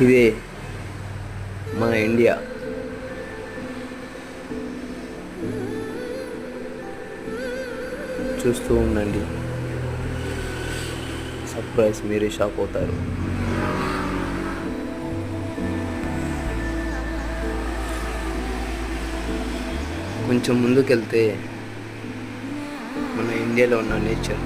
ఇదే మన ఇండియా. చూస్తూ ఉండండి, సర్ప్రైజ్, మీరే షాక్ అవుతారు. కొంచెం ముందుకెళ్తే మన ఇండియాలో ఉన్న నేచర్